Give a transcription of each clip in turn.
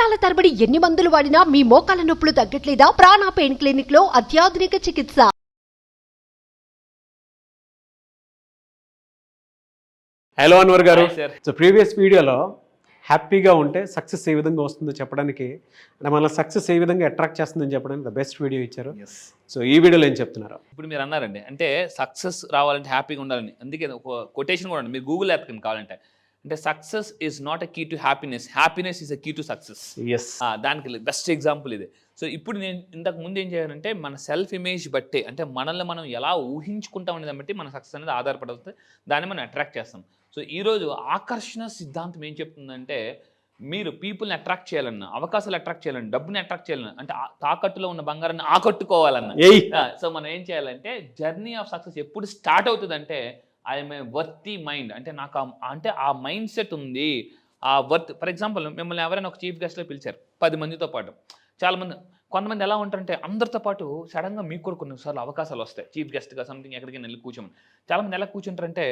సంవత్సరాల తరబడి ఎన్ని మందులు వాడినా మీ మోకాల నొప్పులు తగ్గట్లేదా? ప్రాణ పెయిన్ క్లినిక్ లో అత్యాధునిక చికిత్స. హలో అన్వర్ గారు. సార్. సో ప్రీవియస్ వీడియోలో హ్యాపీగా ఉంటే సక్సెస్ ఏ విధంగా వస్తుందో చెప్పడానికి, అంటే మన సక్సెస్ ఏ విధంగా అట్రాక్ట్ చేస్తుందని చెప్పడానికి ద బెస్ట్ వీడియో ఇచ్చారు. సో ఈ వీడియోలో ఏం చెప్తున్నారు? ఇప్పుడు మీరు అన్నారండి, అంటే సక్సెస్ రావాలంటే హ్యాపీగా ఉండాలని. అందుకే ఒక కొటేషన్ కూడా ఉంది, మీరు గూగుల్ యాప్ కింద కావాలంటే, అంటే success is not a key to happiness, happiness is a key to success. Yes, దానికి బెస్ట్ ఎగ్జాంపుల్ ఇది. సో ఇప్పుడు నేను ఇంతకు ముందు ఏం చేయాలంటే, మన సెల్ఫ్ ఇమేజ్ బట్టే, అంటే మనల్ని మనం ఎలా ఊహించుకుంటాం అనేది బట్టి మన సక్సెస్ అనేది ఆధారపడుతుంది, దాన్ని మనం అట్రాక్ట్ చేస్తాం. సో ఈరోజు ఆకర్షణ సిద్ధాంతం ఏం చెప్తుందంటే, మీరు పీపుల్ని అట్రాక్ట్ చేయాలన్నా, అవకాశాలు అట్రాక్ట్ చేయాలన్నా, డబ్బుని అట్రాక్ట్ చేయాలన్నా, అంటే తాకట్టులో ఉన్న బంగారాన్ని ఆకట్టుకోవాలన్నా, సో మనం ఏం చేయాలంటే, జర్నీ ఆఫ్ సక్సెస్ ఎప్పుడు స్టార్ట్ అవుతుందంటే, ఐఎమ్ ఏ వర్తీ మైండ్, అంటే నాకు అంటే ఆ మైండ్ సెట్ ఉంది, ఆ వర్త్. ఫర్ ఎగ్జాంపుల్, మిమ్మల్ని ఎవరైనా ఒక చీఫ్ గెస్ట్లో పిలిచారు 10 మందితో పాటు. చాలామంది, కొంతమంది ఎలా ఉంటారంటే, అందరితో పాటు సడన్గా మీకు కూడా కొన్నిసార్లు అవకాశాలు వస్తాయి చీఫ్ గెస్ట్గా సంథింగ్ ఎక్కడికి వెళ్ళి కూర్చోమని. చాలామంది ఎలా కూర్చుంటారంటే,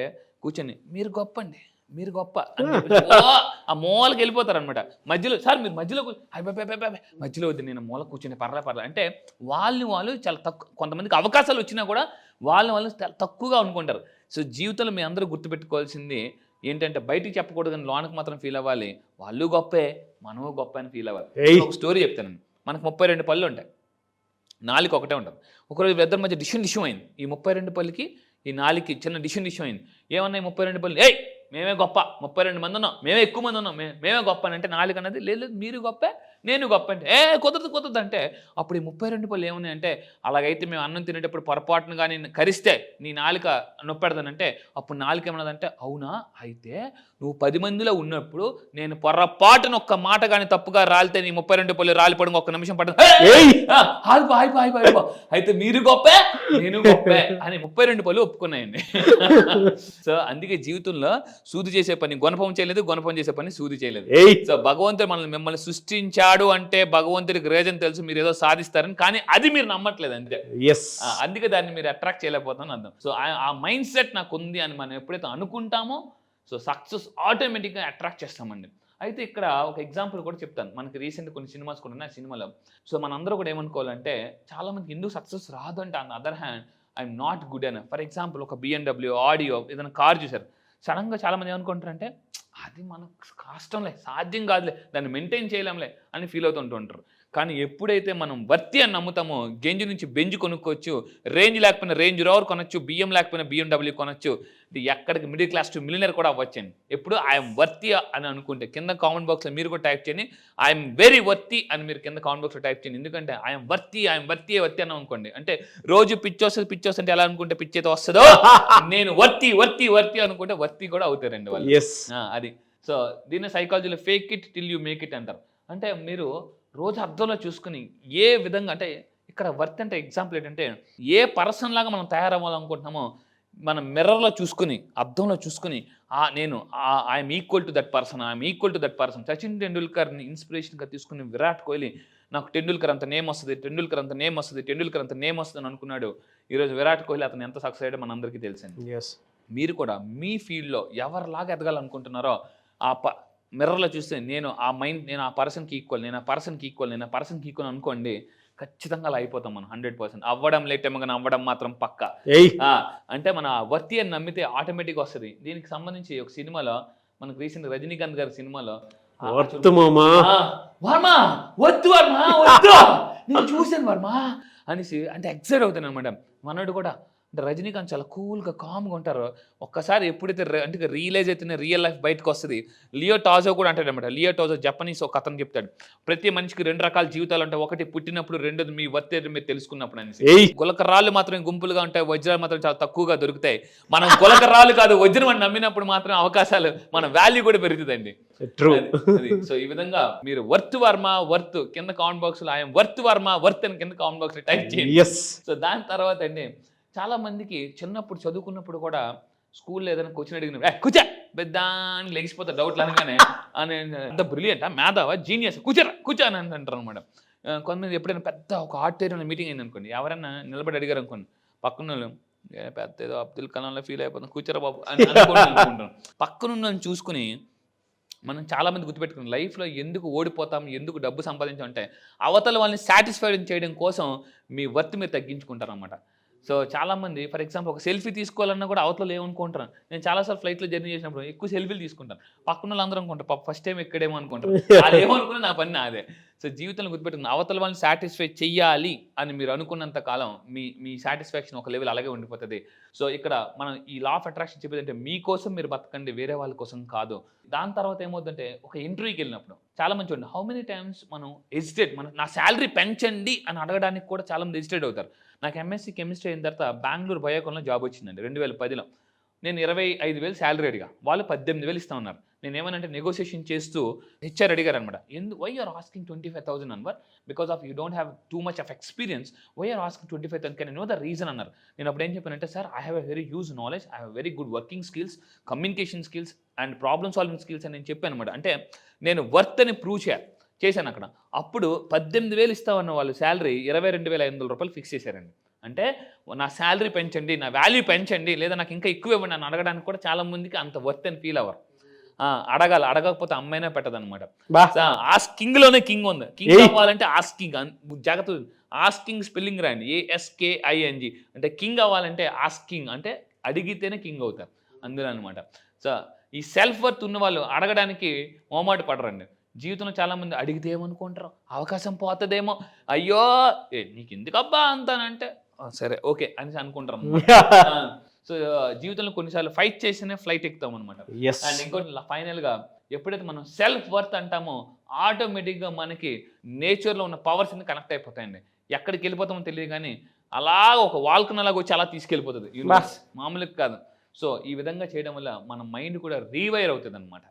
కూర్చొని మీరు గొప్ప అండి, మీరు గొప్ప అని ఆ మూలకి వెళ్ళిపోతారు అనమాట. మధ్యలో సార్ మీరు మధ్యలో మధ్యలో వద్దు, నేను మూల కూర్చుని పర్లే అంటే వాళ్ళు చాలా తక్కువ. కొంతమందికి అవకాశాలు వచ్చినా కూడా వాళ్ళు తక్కువగా అనుకుంటారు. సో జీవితంలో మీ అందరూ గుర్తుపెట్టుకోవాల్సింది ఏంటంటే, బయటికి చెప్పకూడదు కానీ లోనకి మాత్రం ఫీల్ అవ్వాలి, వాళ్ళు గొప్పే మనము గొప్ప అని ఫీల్ అవ్వాలి. ఒక స్టోరీ చెప్తానండి. మనకు 32 పళ్ళు ఉంటాయి, 4 ఒకటే ఉంటుంది. ఒకరోజు ఇద్దరి మధ్య డిషన్ అయింది. ఈ 32 పళ్ళకి ఈ 4కి చిన్న డిషన్ అయింది. ఏమన్నా 32 పళ్ళు, ఏయ్ మేమే గొప్ప, 32 మంది ఉన్నాం, మేమే ఎక్కువ మంది ఉన్నాం, మేమే గొప్ప అని. అంటే 4 అన్నది లేదు మీరు గొప్పే, నేను గొప్ప అంటే కుదరదు అంటే, అప్పుడు ఈ 32 పళ్ళు ఏమున్నాయి అంటే, అలాగైతే మేము అన్నం తినేటప్పుడు పొరపాటును కానీ కరిస్తే నీ నాలుక నొప్పెడతానంటే, అప్పుడు నాలుక ఏమన్నదంటే, అవునా అయితే నువ్వు 10 మందిలో ఉన్నప్పుడు నేను పొరపాటున ఒక్క మాట కానీ తప్పుగా రాలితే నీ 32 పళ్ళు రాలిపడం 1 నిమిషం పడుతుంది, అయితే మీరు గొప్పే నేను గొప్పే అని 32 పళ్ళు ఒప్పుకున్నాయండి. సో అందుకే జీవితంలో సూది చేసే పని గుణపం చేయలేదు, గుణపం చేసే పని సూది చేయలేదు. సో భగవంతుడు మిమ్మల్ని సృష్టించాడు అంటే భగవంతుడికి రీజన్ తెలుసు, మీరు ఏదో సాధిస్తారని, కానీ అది మీరు నమ్మట్లేదు అంతే. అందుకే దాన్ని మీరు అట్రాక్ట్ చేయలేకపోతాను అర్థం. సో ఆ మైండ్ సెట్ నాకు ఉంది అని మనం ఎప్పుడైతే అనుకుంటామో, సో సక్సెస్ ఆటోమేటిక్గా అట్రాక్ట్ చేస్తామండి. అయితే ఇక్కడ ఒక ఎగ్జాంపుల్ కూడా చెప్తాను. మనకి రీసెంట్ కొన్ని సినిమాస్ కూడా ఉన్నాయి. ఆ సినిమాలో సో మనందరూ కూడా ఏమనుకోవాలంటే, చాలామందికి ఎందుకు సక్సెస్ రాదు అంటే, on other hand I'm not good అని. ఫర్ ఎగ్జాంపుల్, ఒక BMW ఆడియో ఏదైనా కార్ చూసారు, సడన్గా చాలామంది ఏమనుకుంటారంటే, అది మనకు కష్టంలే, సాధ్యం కాదులే, దాన్ని మెయింటైన్ చేయలేంలే అని ఫీల్ అవుతుంటూ ఉంటారు. కానీ ఎప్పుడైతే మనం వర్తి అని నమ్ముతామో, గెంజి నుంచి బెంజ్ కొనుక్కోవచ్చు, రేంజ్ లేకపోయినా రేంజ్ రోవర్ కొనొచ్చు, బియ్యం లేకపోయినా BMW కొనొచ్చు, ఎక్కడికి మిడిల్ క్లాస్ టు మిలియనర్ కూడా అవ్వచ్చండి. ఎప్పుడు ఐఎమ్ వర్తి అని అనుకుంటే కింద కామెంట్ బాక్స్లో మీరు కూడా టైప్ చేయండి, ఐఎమ్ వెరీ వర్తి అని మీరు కింద కామెంట్ బాక్స్లో టైప్ చేయండి. ఎందుకంటే ఐఎమ్ వర్తి అని అనుకోండి. అంటే రోజు పిచ్చి అంటే ఎలా అనుకుంటే పిచ్చి అయితే వస్తుందో, నేను వర్తి అనుకుంటే వర్తి కూడా అవుతారండి వాళ్ళు. అది. సో దీన్ని సైకాలజీలో fake it till you make it అంటారు. అంటే మీరు రోజు అద్దంలో చూసుకుని ఏ విధంగా, అంటే ఇక్కడ వర్త్ అంటే ఎగ్జాంపుల్ ఏంటంటే, ఏ పర్సన్ లాగా మనం తయారవ్వాలనుకుంటున్నామో మనం మిర్రర్లో చూసుకుని, అద్దంలో చూసుకుని, I'm equal to that person. Sachin టెండూల్కర్ని ఇన్స్పిరేషన్గా తీసుకుని విరాట్ కోహ్లీ, నాకు టెండూల్కర్ అంత నేమ్ వస్తుంది అని అనుకున్నాడు. ఈరోజు విరాట్ కోహ్లీ అతను ఎంత సక్సెస్ అయ్యాడో మనందరికీ తెలిసింది. మీరు కూడా మీ ఫీల్డ్లో ఎవరిలాగా ఎదగాలనుకుంటున్నారో ఆ మిర్రర్లో చూస్తే, నేను ఆ పర్సన్కి ఈక్వల్ అనుకోండి, ఖచ్చితంగా అలా అయిపోతాం మనం 100%. అవ్వడం లేటేమో కానీ అవ్వడం మాత్రం పక్క. అంటే మన వర్తి అని నమ్మితే ఆటోమేటిక్గా వస్తుంది. దీనికి సంబంధించి ఒక సినిమాలో, మనకు రీసెంట్ రజనీకాంత్ గారి సినిమాలో, నేను చూశాను వర్మ అనేసి, అంటే ఎక్సైట్ అవుతాను అనమాట. మనోడు కూడా, అంటే రజనీకాంత్ చాలా కూల్గా కామ్గా ఉంటారు. ఒక్కసారి ఎప్పుడైతే అంటే రియలైజ్ అయితేనే రియల్ లైఫ్ బయటకు వస్తుంది. లియో టాజో కూడా అంటాడు అనమాట. లియో టాజో జపనీస్ ఒక అతను చెప్తాడు, ప్రతి మనిషికి 2 రకాల జీవితాలు ఉంటాయి. ఒకటి పుట్టినప్పుడు, 2 మీ వర్త్ మీరు తెలుసుకున్నప్పుడు అనేసి. గులకరాళ్ళు మాత్రం గుంపులుగా ఉంటాయి, వజ్రాలు మాత్రం చాలా తక్కువగా దొరుకుతాయి. మనం గులకరాళ్ళు కాదు వజ్రం అని నమ్మినప్పుడు మాత్రం అవకాశాలు, మన వాల్యూ కూడా పెరుగుతుందండి. సో ఈ విధంగా మీరు వర్త్ కింద కామెంట్ బాక్స్ లో ఐఎమ్ వర్త్ అని కింద కామెంట్ బాక్స్ లో టైప్ చేయండి. సో దాని తర్వాత అండి, చాలా మందికి చిన్నప్పుడు చదువుకున్నప్పుడు కూడా స్కూల్లో ఏదైనా క్వశ్చన్ అడిగిన కూర్చో పెద్ద అని లెగిసిపోతారు, డౌట్లు అనగానే, అంత బ్రిలియంట్, మేధావా, జీనియస్, కూర్చో అని అంటారు అనమాట. కొంతమంది ఎప్పుడైనా పెద్ద ఒక ఆడిటోరియంలో మీటింగ్ అయింది అనుకోండి, ఎవరైనా నిలబడి అడిగారు అనుకోండి, పక్కన వాళ్ళు పెద్ద ఏదో అబ్దుల్ కలాంలో ఫీల్ అయిపోతాం, కూర్చోరా బాబు అని అనుకుంటాను. పక్కనున్న చూసుకుని మనం చాలామంది గుర్తుపెట్టుకున్నాం లైఫ్లో ఎందుకు ఓడిపోతాం, ఎందుకు డబ్బు సంపాదించాం అంటే అవతల వాళ్ళని సాటిస్ఫైడ్ చేయడం కోసం మీ వర్త్ మీరు తగ్గించుకుంటారు అన్నమాట. సో చాలామంది ఫర్ ఎగ్జాంపుల్ ఒక సెల్ఫీ తీసుకోవాలన్నా కూడా అవతల ఏమనుకుంటారు. నేను చాలాసార్లు ఫ్లైట్లో జర్నీ చేసినప్పుడు ఎక్కువ సెల్ఫీలు తీసుకుంటాను. పక్కన వాళ్ళు అందరూ అనుకుంటారు పాప ఫస్ట్ టైం ఎక్కడేమో అనుకుంటారు. అది ఏమనుకున్నా నా పని అదే. సో జీవితంలో గుర్తుపెట్టుకుని అవతల వాళ్ళని సాటిస్ఫై చెయ్యాలి అని మీరు అనుకున్నంత కాలం మీ సాటిస్ఫాక్షన్ ఒక లెవెల్ అలాగే ఉండిపోతుంది. సో ఇక్కడ మనం ఈ లా ఆఫ్ అట్రాక్షన్ చెప్పేది అంటే మీకోసం మీరు బతకండి, వేరే వాళ్ళ కోసం కాదు. దాని తర్వాత ఏమవుతుందంటే ఒక ఇంటర్వ్యూకి వెళ్ళినప్పుడు చాలా మంది చూడండి హౌ మెనీ టైమ్స్ మనం హెజిటేట్, మనం నా శాలరీ పెంచండి అని అడగడానికి కూడా చాలా మంది హెజిటేట్ అవుతారు. నాకు ఎంఎస్సీ కెమిస్ట్రీ అయిన తర్వాత బెంగళూరు బయోకాన్లో జాబ్ వచ్చిందండి 2010లో. నేను 25,000 శాలరీ అడిగా, వాళ్ళు 18,000 ఇస్తా ఉన్నారు. నేను ఏమనంటే నెగోషియేషన్ చేస్తూ హెచ్ఆర్ అడిగారు అనమాట, వై ఆర్ ఆస్కింగ్ 25,000 అన్వర్, because of you don't have too much of experience, why are asking 25,000 can know the reason అన్నారు. నేను అప్పుడు ఏం చెప్పానంటే sir I have a very huge knowledge, I have very good working skills, communication skills and problem solving skills అని నేను చెప్పాను అనమాట. అంటే నేను వర్త్ అని ప్రూవ్ చేశాను అక్కడ. అప్పుడు 18,000 ఇస్తామన్న వాళ్ళు శాలరీ 22,500 రూపాయలు ఫిక్స్ చేశారండి. అంటే నా శాలరీ పెంచండి, నా వాల్యూ పెంచండి, లేదా నాకు ఇంకా ఎక్కువ ఇవ్వండి అని అడగడానికి కూడా చాలా మందికి అంత వర్త్ అని ఫీల్ అవ్వరు. అడగకపోతే అమ్మైనా పెట్టదనమాట. ఆస్కింగ్ లోనే కింగ్ ఉంది. కింగ్ అవ్వాలంటే ఆస్కింగ్, జాగ్రత్త ఆస్కింగ్ స్పెల్లింగ్ రాయండి, ASKING. అంటే కింగ్ అవ్వాలంటే ఆస్కింగ్, అంటే అడిగితేనే కింగ్ అవుతారు అందులో అనమాట. సో ఈ సెల్ఫ్ వర్త్ ఉన్న వాళ్ళు అడగడానికి మొహమాట పడరండి. జీవితంలో చాలామంది అడిగితే ఏమనుకుంటారు, అవకాశం పోతుందేమో, అయ్యో నీకు ఎందుకబ్బా అంతానంటే సరే ఓకే అని అనుకుంటారు. సో జీవితంలో కొన్నిసార్లు ఫైట్ చేస్తేనే ఫ్లైట్ ఎక్కుతాం అనమాట. అండ్ ఇంకోటి ఫైనల్గా ఎప్పుడైతే మనం సెల్ఫ్ వర్త్ అంటామో ఆటోమేటిక్గా మనకి నేచర్లో ఉన్న పవర్స్ అన్ని కనెక్ట్ అయిపోతాయండి. ఎక్కడికి వెళ్ళిపోతామో తెలియదు కానీ అలా ఒక వాల్కన్ అలాగ వచ్చి అలా తీసుకెళ్ళిపోతుంది, మామూలుగా కాదు. సో ఈ విధంగా చేయడం వల్ల మన మైండ్ కూడా రీవైర్ అవుతుంది అనమాట.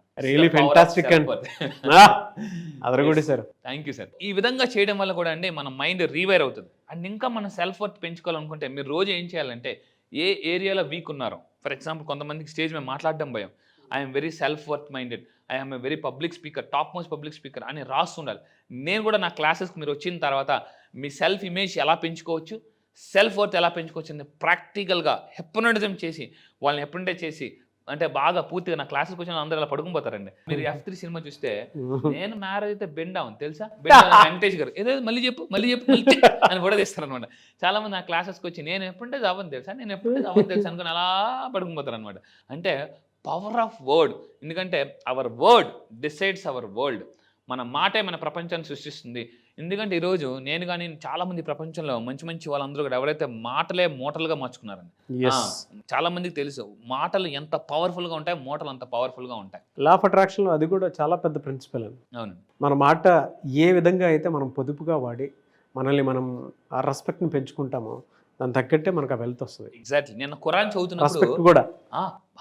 Thank you sir. ఈ విధంగా చేయడం వల్ల కూడా అండి మన మైండ్ రీవైర్ అవుతుంది. అండ్ ఇంకా మన సెల్ఫ్ వర్త్ పెంచుకోవాలనుకుంటే మీరు రోజు ఏం చేయాలంటే ఏ ఏరియాలో వీక్ ఉన్నారో, ఫర్ ఎగ్జాంపుల్ కొంతమందికి స్టేజ్ మీద మాట్లాడడం భయం, I'm very self worth minded, I'm a very public speaker, top most public speaker అని రాస్తుండాలి. నేను కూడా నా క్లాసెస్కి మీరు వచ్చిన తర్వాత మీ సెల్ఫ్ ఇమేజ్ ఎలా పెంచుకోవచ్చు, సెల్ఫ్ వర్త్ ఎలా పెంచుకోవచ్చు అని ప్రాక్టికల్గా హిప్నోటిజం చేసి వాళ్ళని హిప్నటైజ్ చేసి అంటే బాగా పూర్తిగా నా క్లాసెస్కి వచ్చిన అందరూ అలా పడుకుపోతారండి. మీరు F3 సినిమా చూస్తే నేను మ్యారేజ్ అయితే బెండ్ అవును తెలుసా, వెంకటేష్ గారు ఏదో మళ్ళీ చెప్పు అని కూడా తీస్తారు అనమాట. చాలా మంది నా క్లాసెస్కి వచ్చి నేను ఎప్పుడంటే అవ్వను తెలుసా, నేను ఎప్పుడంటే అవ్వను తెలుసా అనుకుని అలా పడుకుపోతారు అనమాట. అంటే పవర్ ఆఫ్ వర్డ్, ఎందుకంటే hour word decides our world. మన మాటే మన ప్రపంచాన్ని సృష్టిస్తుంది. ఎందుకంటే ఈరోజు నేను కానీ చాలామంది ప్రపంచంలో మంచి వాళ్ళందరూ కూడా ఎవరైతే మాటలే మూటలుగా మార్చుకున్నారని చాలా మందికి తెలుసు. మాటలు ఎంత పవర్ఫుల్గా ఉంటాయి, మూటలు అంత పవర్ఫుల్గా ఉంటాయి. లా ఆఫ్ అట్రాక్షన్లో అది కూడా చాలా పెద్ద ప్రిన్సిపల్ అండి. అవును, మన మాట ఏ విధంగా అయితే మనం పొదుపుగా వాడి మనల్ని మనం ఆ రెస్పెక్ట్ని పెంచుకుంటామో దాని తగ్గట్టే మనకు ఆ వెల్త్ వస్తుంది. ఎగ్జాక్ట్లీ. నేను ఖురాన్ చదువుతున్నప్పుడు కూడా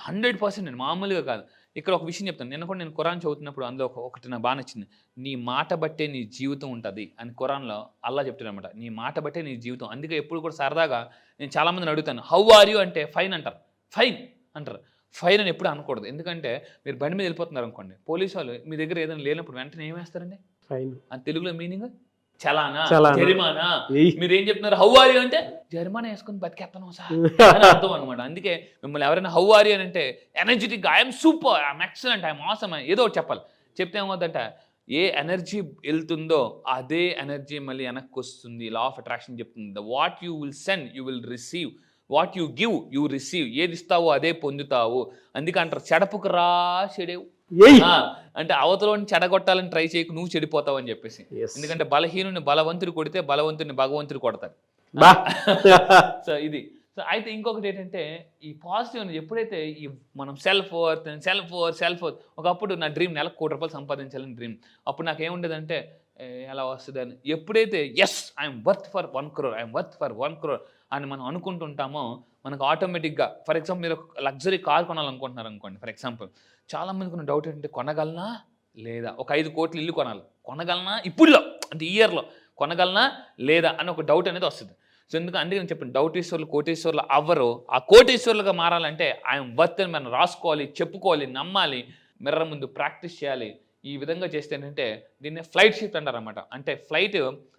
100% నేను మామూలుగా కాదు. ఇక్కడ ఒక విషయం చెప్తాను. నేను ఖురాన్ చదువుతున్నప్పుడు అందులో ఒకటి నాకు బాగా నచ్చింది. నీ మాట బట్టే నీ జీవితం ఉంటుంది అని ఖురాన్లో అల్లా చెప్తాడు అనమాట. నీ మాట బట్టే నీ జీవితం. అందుకే ఎప్పుడు కూడా సరదాగా నేను చాలామందిని అడుగుతాను, హౌ ఆర్ యూ అంటే ఫైన్ అంటారు, ఫైన్ అంటారు. ఫైన్ అని ఎప్పుడు అనకూడదు. ఎందుకంటే మీరు బండి మీద వెళ్ళిపోతున్నారు అనుకోండి, పోలీసు వాళ్ళు మీ దగ్గర ఏదైనా లేనప్పుడు వెంటనే ఏం వేస్తారండి ఫైన్ అని తెలుగులో మీనింగ్ చలానా, జరిమానా. మీరు ఏం చెప్తున్నారు, హౌ ఆర్ యూ అంటే జరిమానా వేసుకుని బతికేస్తాను సార్ అని అర్థం అనమాట. అందుకే మిమ్మల్ని ఎవరైనా హౌ ఆర్ యూ అని అంటే energetic, I'm super, I'm excellent, I'm awesome ఏదో ఒకటి చెప్పాలి. చెప్తే ఏమవుతుందంటే ఏ ఎనర్జీ వెళ్తుందో అదే ఎనర్జీ మళ్ళీ వెనక్కి వస్తుంది. లా ఆఫ్ అట్రాక్షన్ చెప్తుంది, what you will send you will receive, what you give you receive. ఏది ఇస్తావో అదే పొందుతావు. అందుకే అంటారు చెడపుకు రా చెడేవు, అంటే అవతలని చెడగొట్టాలని ట్రై చేయకు, నువ్వు చెడిపోతావు అని చెప్పేసి. ఎందుకంటే బలహీనుని బలవంతుడు కొడితే బలవంతుని భగవంతుడు కొడతాడు. సో ఇది. సో అయితే ఇంకొకటి ఏంటంటే ఈ పాజిటివ్ అనేది ఎప్పుడైతే ఈ మనం సెల్ఫ్ వర్త్ ఒకప్పుడు నా డ్రీమ్ నెలకు ₹1 కోటి సంపాదించాలని డ్రీమ్. అప్పుడు నాకు ఏముండేదంటే ఎలా వస్తుంది అని. ఎప్పుడైతే yes I'm worth for 1 crore, I'm worth for 1 crore అని మనం అనుకుంటుంటామో మనకు ఆటోమేటిక్గా, ఫర్ ఎగ్జాంపుల్ మీరు ఒక లగ్జరీ కార్ కొనాలనుకుంటున్నారు అనుకోండి, ఫర్ ఎగ్జాంపుల్ చాలామందికి ఉన్న డౌట్ ఏంటంటే కొనగలనా లేదా, ఒక 5 కోట్ల ఇల్లు కొనగలనా ఇప్పుడులో అంటే ఇయర్లో కొనగలనా లేదా అని ఒక డౌట్ అనేది వస్తుంది. సో అందుకే నేను చెప్పాను, డౌటీశ్వర్లు కోటీశ్వర్లు అవ్వరు. ఆ కోటీశ్వర్లుగా మారాలంటే ఆయన వర్త్ అని మనం రాసుకోవాలి, చెప్పుకోవాలి, నమ్మాలి, మిర్రర్ ముందు ప్రాక్టీస్ చేయాలి. ఈ విధంగా చేస్తే ఏంటంటే దీన్ని ఫ్లైట్ షిఫ్ట్ అంటారు అనమాట. అంటే ఫ్లైట్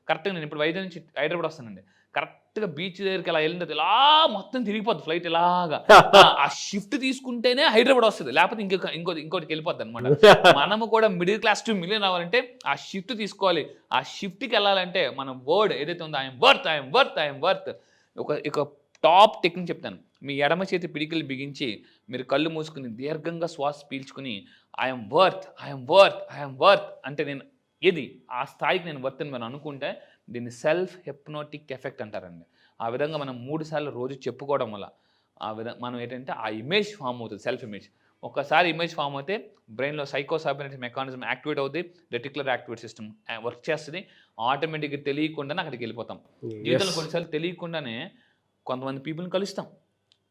కరెక్ట్గా నేను ఇప్పుడు వైజాగ్ నుంచి హైదరాబాద్ వస్తానండి, కరెక్ట్గా బీచ్ దగ్గరికి ఇలా వెళ్ళిన తర్వాత ఇలా మొత్తం తిరిగిపోద్ది ఫ్లైట్ ఇలాగా. ఆ షిఫ్ట్ తీసుకుంటేనే హైదరాబాద్ వస్తుంది, లేకపోతే ఇంకోటికి వెళ్ళిపోద్ది అనమాట. మనము కూడా మిడిల్ క్లాస్ టు మిలియన్ రావాలంటే ఆ షిఫ్ట్ తీసుకోవాలి. ఆ షిఫ్ట్కి వెళ్ళాలంటే మన వర్డ్ ఏదైతే ఉందో ఐఎమ్ వర్త్. ఒక టాప్ టెక్నిక్ చెప్తాను. మీ ఎడమ చేతి పిడికిలు బిగించి మీరు కళ్ళు మూసుకుని దీర్ఘంగా శ్వాస పీల్చుకుని ఐఎమ్ వర్త్ అంటే నేను ఏది ఆ స్థాయికి నేను వర్త్ అని మనం అనుకుంటే దీన్ని సెల్ఫ్ హిప్నోటిక్ ఎఫెక్ట్ అంటారండి. ఆ విధంగా మనం 3 సార్లు రోజు చెప్పుకోవడం వల్ల ఆ విధంగా మనం ఏంటంటే ఆ ఇమేజ్ ఫామ్ అవుతుంది, సెల్ఫ్ ఇమేజ్. ఒక్కసారి ఇమేజ్ ఫామ్ అయితే బ్రెయిన్లో సైకోసైబర్నెటిక్ మెకానిజం యాక్టివేట్ అవుతుంది, రెటిక్యులర్ యాక్టివేట్ సిస్టమ్ వర్క్ చేస్తుంది. ఆటోమేటిక్గా తెలియకుండానే అక్కడికి వెళ్ళిపోతాం. జీవితంలో కొన్నిసార్లు తెలియకుండానే కొంతమంది పీపుల్ని కలుస్తాం,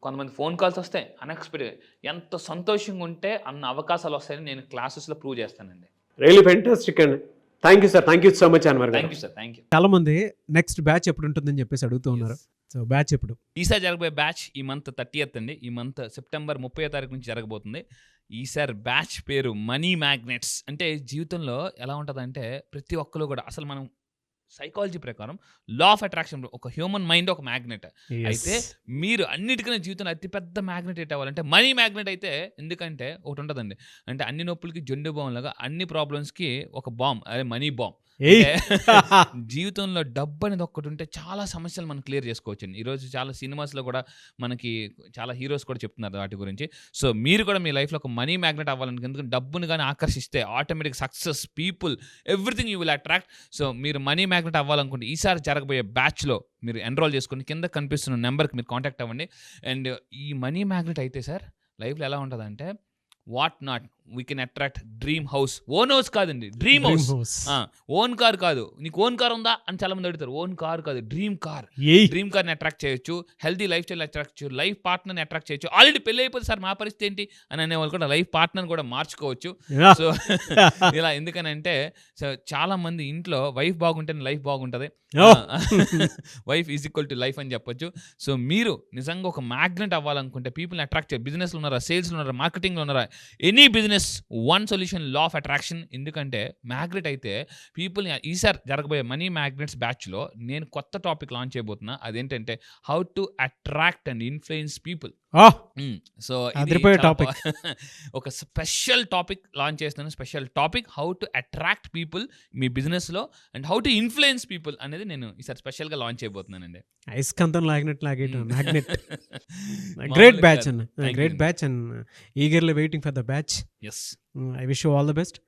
కొంతమంది ఫోన్ కాల్స్ వస్తాయి అన్ఎక్స్పెక్టెడ్. ఎంత సంతోషంగా ఉంటే అన్న అవకాశాలు వస్తాయని నేను క్లాసెస్లో ప్రూవ్ చేస్తానండి. రియలీ ఫెంటాస్టిక్ అండి. Thank you sir, thank you so much Anwar garu. Thank you sir, thank you. చాలా మంది నెక్స్ట్ బ్యాచ్ ఎప్పుడు ఉంటుందని చెప్పేసి అడుగుతూ ఉన్నారు. సో బ్యాచ్ ఎప్పుడు? ఈసారి జరగబోయే బ్యాచ్ ఈ మంత్ 30th అండి. ఈ మంత్ సెప్టెంబర్ 30వ తారీఖు నుంచి జరగబోతుంది. ఈసారి బ్యాచ్ పేరు మనీ మ్యాగ్నెట్స్. అంటే జీవితంలో ఎలా ఉంటుందంటే ప్రతి ఒక్కరు కూడా అసలు మనం సైకాలజీ ప్రకారం లా ఆఫ్ అట్రాక్షన్, ఒక హ్యూమన్ మైండ్ ఒక మ్యాగ్నెట్. అయితే మీరు అన్నిటికన్నా జీవితంలో అతిపెద్ద మ్యాగ్నెట్ ఏంటి అవ్వాలంటే మనీ మ్యాగ్నెట్ అయితే. ఎందుకంటే ఒకటి ఉంటుందండి, అంటే అన్ని నొప్పులకి జొండు బాంబ్ లాగా అన్ని ప్రాబ్లమ్స్కి ఒక బాంబ్, అదే మనీ బాంబ్. జీవితంలో డబ్బు అనేది ఒక్కటి ఉంటే చాలా సమస్యలు మనం క్లియర్ చేసుకోవచ్చు. ఈరోజు చాలా సినిమాస్లో కూడా మనకి చాలా హీరోస్ కూడా చెప్తున్నారు వాటి గురించి. సో మీరు కూడా మీ లైఫ్లో ఒక మనీ మ్యాగ్నెట్ అవ్వాలని, ఎందుకంటే డబ్బుని కానీ ఆకర్షిస్తే automatic success, people, everything you will attract. So మీరు మనీ మ్యాగ్నెట్ అవ్వాలనుకుంటే ఈసారి జరగబోయే బ్యాచ్లో మీరు ఎన్రోల్ చేసుకుని కింద కనిపిస్తున్న నెంబర్కి మీరు కాంటాక్ట్ అవ్వండి. అండ్ ఈ మనీ మ్యాగ్నెట్ అయితే సార్ లైఫ్లో ఎలా ఉంటుందంటే what not we can attract dream house. Own house కాదండి, డ్రీమ్ హౌస్. ఓన్ కార్ కాదు, నీకు ఓన్ కార్ ఉందా అని చాలా మంది అడుగుతారు. ఓన్ కార్ కాదు, డ్రీమ్ కార్. డ్రీమ్ కార్ని అట్రాక్ట్ చేయొచ్చు, హెల్తీ లైఫ్ స్టైల్ అట్రాక్ట్ చేయొచ్చు, లైఫ్ పార్ట్నర్ని అట్రాక్ట్ చేయొచ్చు. ఆల్రెడీ పెళ్ళి అయిపోతే సార్ మా పరిస్థితి ఏంటి అని అనేవాళ్ళు కూడా లైఫ్ పార్ట్నర్ని కూడా మార్చుకోవచ్చు. సో ఇలా ఎందుకనంటే సో చాలా మంది ఇంట్లో వైఫ్ బాగుంటేనే లైఫ్ బాగుంటుంది, wife is equal to life అని చెప్పొచ్చు. సో మీరు నిజంగా ఒక మ్యాగ్నెట్ అవ్వాలనుకుంటే, పీపుల్ని అట్రాక్ట్ చేయాలి, బిజినెస్లో ఉన్నారా, సేల్స్లో ఉన్నారా, మార్కెటింగ్లో ఉన్నారా, any business, one solution law of attraction. ఎందుకంటే మ్యాగ్నెట్ అయితే పీపుల్ని ఈసారి జరగబోయే మనీ మ్యాగ్నెట్స్ బ్యాచ్లో నేను కొత్త టాపిక్ లాంచ్ చేయబోతున్నా. అదేంటంటే how to attract and influence people. So topic ఒక స్పెషల్ టాపిక్ లాంచ్ చేస్తున్నాను. Special topic how to attract people మీ బిజినెస్లో and how to influence people అనేది నేను ఈసారి స్పెషల్గా లాంచ్ చేయబోతున్నానండి. ఐస్కంతం లాగినట్టు మ్యాగ్నెట్. గ్రేట్ బ్యాచ్ అన్న, great batch and eagerly waiting for the batch. Yes, I wish you all the best.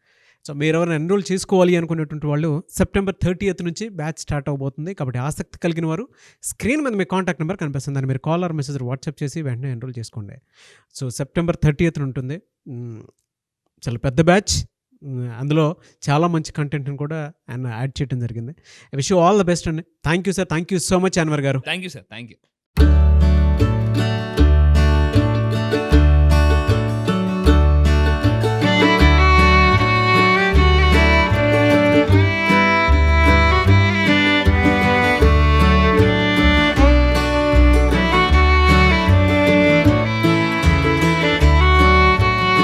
So మీరు ఎవరైనా ఎన్రోల్ చేసుకోవాలి అనుకునేటువంటి వాళ్ళు సెప్టెంబర్ 30th నుంచి బ్యాచ్ స్టార్ట్ అవబోతుంది. కాబట్టి ఆసక్తి కలిగిన వారు స్క్రీన్ మీద మీ కాంటాక్ట్ నెంబర్ కనిపిస్తుంది, దాన్ని మీరు కాల్ ఆర్ మెసేజ్ వాట్సాప్ చేసి వెంటనే ఎన్రోల్ చేసుకోండి. సో సెప్టెంబర్ 30th ఉంటుంది. చాలా పెద్ద బ్యాచ్, అందులో చాలా మంచి కంటెంట్ని కూడా ఆయన యాడ్ చేయడం జరిగింది. I wish you all the best అండి. Thank you sir, thank you so much Anwar garu. Thank you sir, thank you.